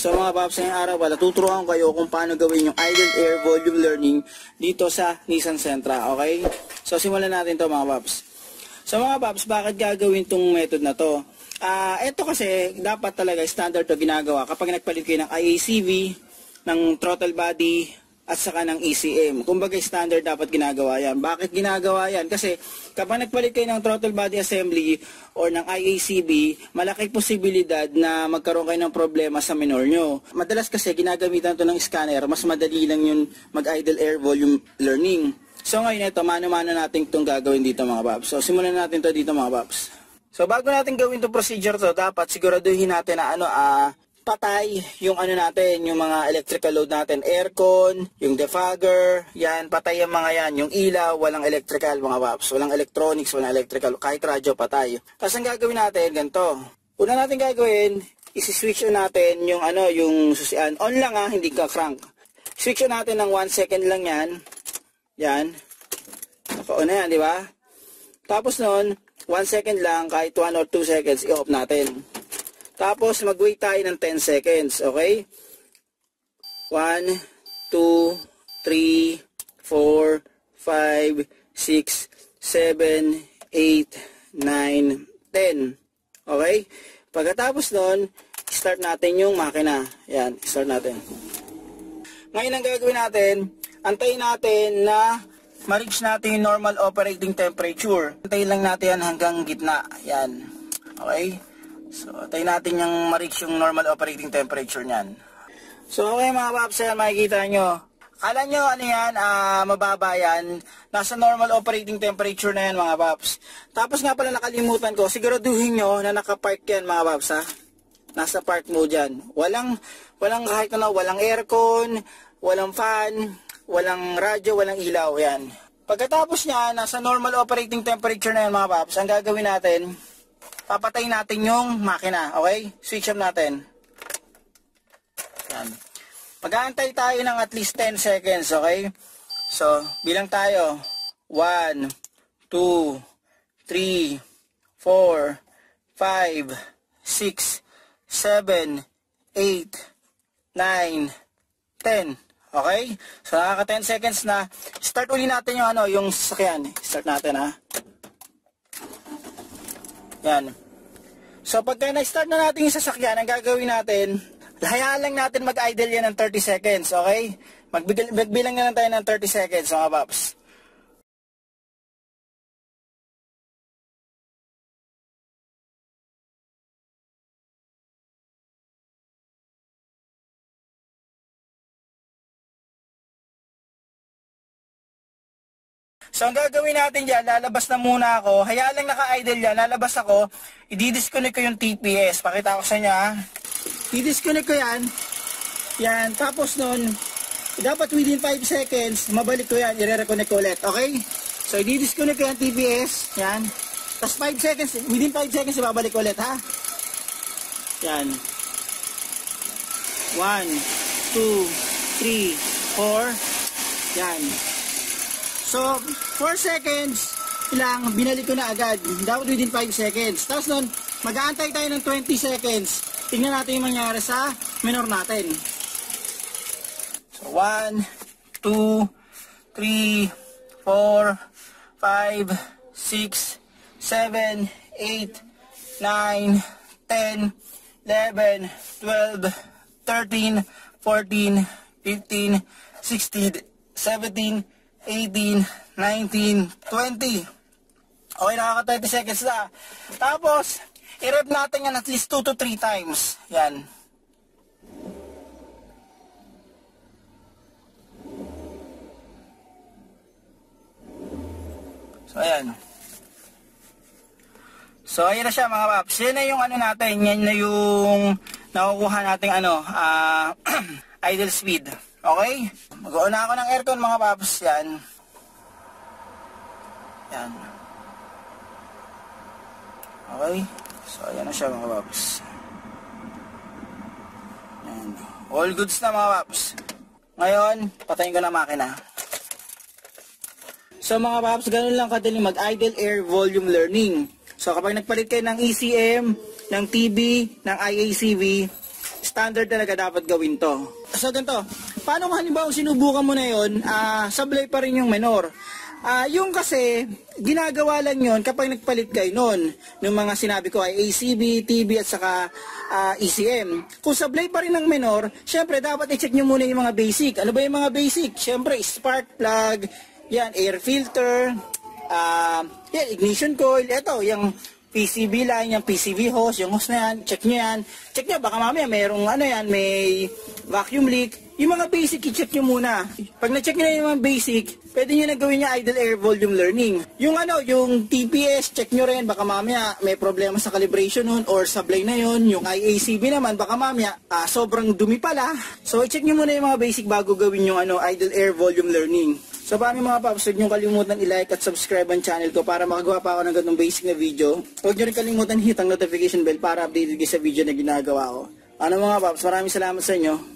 So mga paps, ngayong araw pala, tuturuan kayo kung paano gawin yung idle air volume learning dito sa Nissan Sentra, okay? So simulan natin to mga paps. So mga paps, bakit gagawin tong method na to? Ito kasi, dapat talaga standard to ginagawa kapag nagpalit kayo ng IACV, ng throttle body, at saka ng ECM. Kumbaga standard dapat ginagawa yan. Bakit ginagawa yan? Kasi kapag nagpalit kayo ng throttle body assembly or ng IACB, malaking posibilidad na magkaroon kayo ng problema sa minor nyo. Madalas kasi ginagamitan to ng scanner, mas madali lang yung mag-idle air volume learning. So ngayon ito, mano-mano natin itong gagawin dito mga paps. So simulan natin to dito mga paps. So bago natin gawin itong procedure to, dapat siguraduhin natin na patay yung natin, yung mga electrical load natin, aircon, yung defogger, yan, patay yung mga yan, yung ilaw, walang electrical mga paps, walang electronics, walang electrical, kahit radyo patay. Tapos ang gagawin natin, ganito. Una natin gagawin, isi-switch on natin yung yung susian. On lang hindi ka crank. Switch on natin ng 1 second lang yan. Yan. Naka-on na yan, di ba? Tapos nun, 1 second lang, kahit 1 or 2 seconds, i-off natin. Tapos, mag-wait tayo ng 10 seconds, okay? 1, 2, 3, 4, 5, 6, 7, 8, 9, 10. Okay? Pagkatapos nun, start natin yung makina. Yan, start natin. Ngayon ang gagawin natin, antayin natin na ma-reach natin yung normal operating temperature. Antayin lang natin yan hanggang gitna. Yan. Okay? So, tayo natin yung ma-reach yung normal operating temperature niyan. So, okay mga paps, yan makikita nyo. Kala nyo yan, mababa yan. Nasa normal operating temperature na yan mga paps. Tapos nga pala nakalimutan ko, siguraduhin nyo na nakapark yan mga paps ha. Nasa park mode yan. Walang kahit walang aircon, walang fan, walang radyo, walang ilaw yan. Pagkatapos niya, nasa normal operating temperature na yan mga paps, ang gagawin natin, papatayin natin yung makina, okay? Switch on natin. Yan. Mag-aantay tayo ng at least 10 seconds, okay? So, bilang tayo. 1, 2, 3, 4, 5, 6, 7, 8, 9, 10. Okay? So, nakaka 10 seconds na. Start uli natin yung yung sasakyan. Start natin ha. Yan. So, pagka na-start na natin yung sasakyan, ang gagawin natin, hayaan lang natin mag-idle yan ng 30 seconds, okay? Magbilang na lang tayo ng 30 seconds, mga paps. So, ang gagawin natin dyan, lalabas na muna ako. Hayaan lang naka-idle yan, lalabas ako. I-disconnect ko yung TPS. Pakita ko sa inyo, ha. I-disconnect ko yan. Yan. Tapos nun, dapat within 5 seconds, mabalik ko yan. I-reconnect ko ulit. Okay? So, i-disconnect ko yung TPS. Yan. Tapos 5 seconds, within 5 seconds, ibabalik ko ulit, ha. Yan. 1, 2, 3, 4. Yan. So, 4 seconds lang, binalik ko na agad. Dapat within 5 seconds. Tapos nun, mag-aantay tayo ng 20 seconds. Tingnan natin yung mangyari sa minor natin. So, 1, 2, 3, 4, 5, 6, 7, 8, 9, 10, 11, 12, 13, 14, 15, 16, 17, 18, 19, 20. Okay, nakaka 30 seconds na. Tapos, i-rep natin yan at least 2 to 3 times. Yan. So, ayan. So, ayan na siya mga paps. Yan na yung natin. Yan na yung nakukuha nating idle speed. Okay? Mag-uuna ako ng aircon mga paps. Yan. Yan. Okay? So, ayan na siya mga paps. Yan. All goods na mga paps. Ngayon, patayin ko na makina. So mga paps, ganun lang kadali mag-idle air volume learning. So kapag nagpalit kayo ng ECM, ng TB, ng IACV, standard talaga dapat gawin to. So ganito, paano kung halimbawa sinubukan mo na yun, sablay pa rin yung minor? Yung kasi, ginagawa lang yun kapag nagpalit kayo nun. Yung mga sinabi ko ay ACB, TB at saka ECM. Kung sablay pa rin ng minor, syempre dapat i-check nyo muna yung mga basic. Ano ba yung mga basic? Syempre, spark plug, yan, air filter, yan, ignition coil, ito, yung PCB line, yung PCV hose, yung hose na yan, check nyo yan. Check nyo, baka mamaya mayroong may vacuum leak. Yung mga basic, i-check nyo muna. Pag na-check nyo na yung mga basic, pwede nyo na gawin yung idle air volume learning. Yung TPS, check nyo rin, baka mamaya may problema sa calibration nun or sablay na yun. Yung IACB naman, baka mamaya sobrang dumi pala. So, i-check nyo muna yung mga basic bago gawin yung idle air volume learning. So paano mga paps, huwag nyo kalimutan i-like at subscribe ang channel ko para makagawa pa ako ng ganung basic na video. Huwag nyo rin kalimutan hit ang notification bell para updated kayo sa video na ginagawa ko. Ano mga paps, maraming salamat sa inyo.